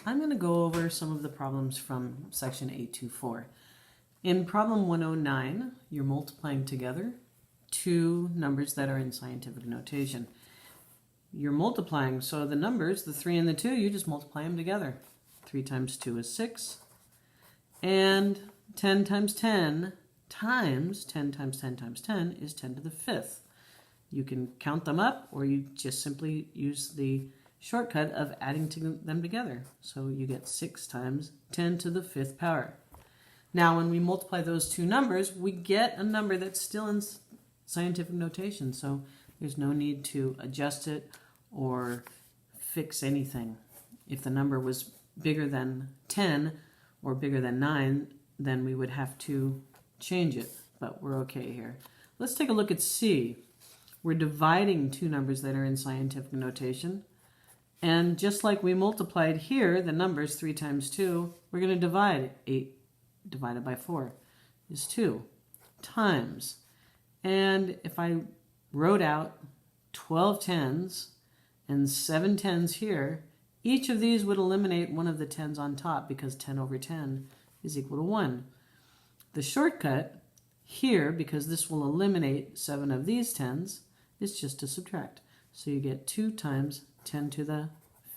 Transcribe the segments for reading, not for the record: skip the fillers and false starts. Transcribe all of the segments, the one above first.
I'm going to go over some of the problems from section 824. In problem 109, you're multiplying together two numbers that are in scientific notation. You're multiplying, so the numbers, the 3 and the 2, you just multiply them together. 3 times 2 is 6. And 10 times 10 times 10 times 10 times 10 is 10 to the 5th. You can count them up, or you just simply use the shortcut of adding them together. So you get 6 times 10 to the 5th power. Now when we multiply those two numbers, we get a number that's still in scientific notation, so there's no need to adjust it or fix anything. If the number was bigger than 10 or bigger than 9, then we would have to change it, but we're okay here. Let's take a look at C. We're dividing two numbers that are in scientific notation. And just like we multiplied here, the numbers 3 times 2, we're going to divide 8 divided by 4 is 2 times. And if I wrote out 12 tens and 7 tens here, each of these would eliminate one of the tens on top because 10 over 10 is equal to 1. The shortcut here, because this will eliminate 7 of these tens, is just to subtract. So you get 2 times 10 to the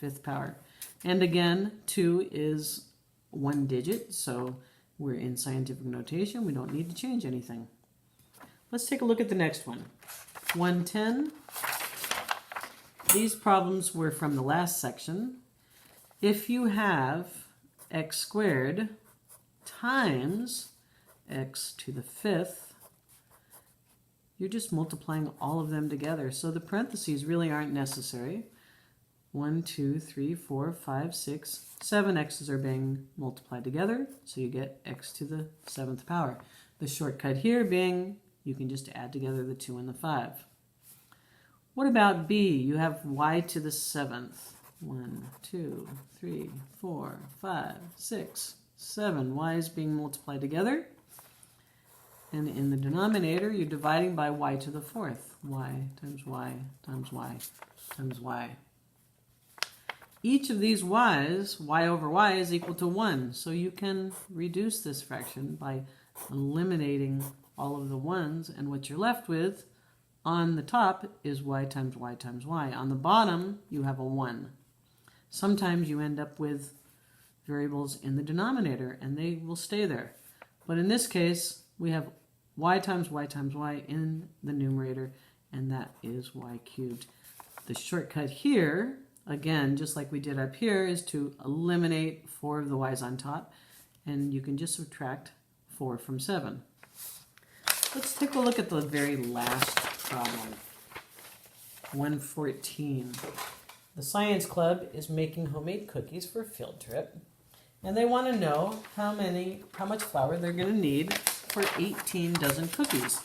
5th power. And again, 2 is one digit, so we're in scientific notation. We don't need to change anything. Let's take a look at the next one. 110. These problems were from the last section. If you have x squared times x to the 5th, you're just multiplying all of them together. So the parentheses really aren't necessary. 1, 2, 3, 4, 5, 6, 7 x's are being multiplied together, so you get x to the 7th power. The shortcut here being you can just add together the 2 and the 5. What about B? You have y to the 7th. 1, 2, 3, 4, 5, 6, 7. Y is being multiplied together. And in the denominator, you're dividing by y to the 4th. Y times y times y times y. Each of these y's, y over y, is equal to 1. So you can reduce this fraction by eliminating all of the 1's. And what you're left with on the top is y times y times y. On the bottom, you have a 1. Sometimes you end up with variables in the denominator, and they will stay there. But in this case, we have y times y times y in the numerator, and that is y cubed. The shortcut here, again, just like we did up here, is to eliminate 4 of the y's on top, and you can just subtract 4 from 7. Let's take a look at the very last problem. 114. The Science Club is making homemade cookies for a field trip, and they want to know how much flour they're going to need for 18 dozen cookies.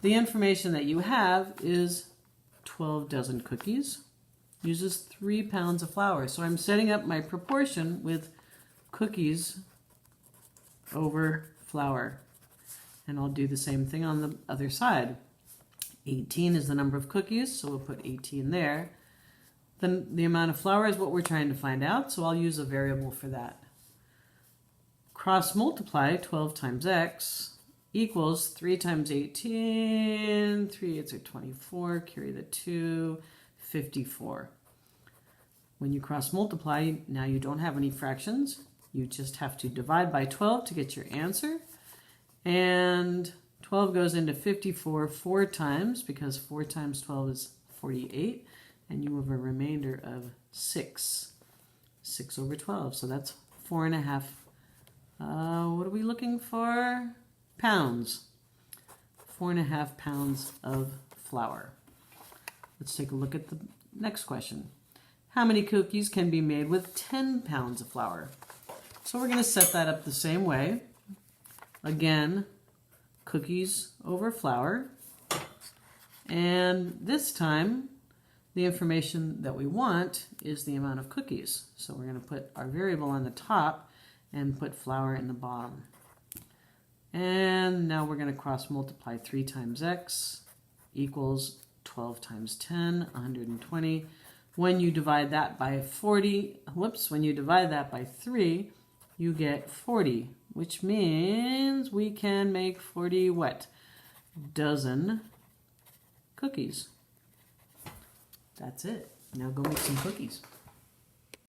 The information that you have is 12 dozen cookies uses 3 pounds of flour. So I'm setting up my proportion with cookies over flour. And I'll do the same thing on the other side. 18 is the number of cookies, so we'll put 18 there. Then the amount of flour is what we're trying to find out, so I'll use a variable for that. Cross multiply 12 times x equals 3 times 18, 3 8s are 24, carry the 2, 54. When you cross multiply, now you don't have any fractions. You just have to divide by 12 to get your answer. And 12 goes into 54 4 times, because 4 times 12 is 48. And you have a remainder of 6. 6 over 12, so that's 4.5. What are we looking for? Pounds. 4.5 pounds of flour. Let's take a look at the next question. How many cookies can be made with 10 pounds of flour? So we're going to set that up the same way. Again, cookies over flour. And this time, the information that we want is the amount of cookies. So we're going to put our variable on the top and put flour in the bottom. And now we're going to cross multiply 3 times x equals 12 times 10, 120. When you divide that by 40, when you divide that by 3, you get 40, which means we can make 40 what? Dozen cookies. That's it. Now go make some cookies.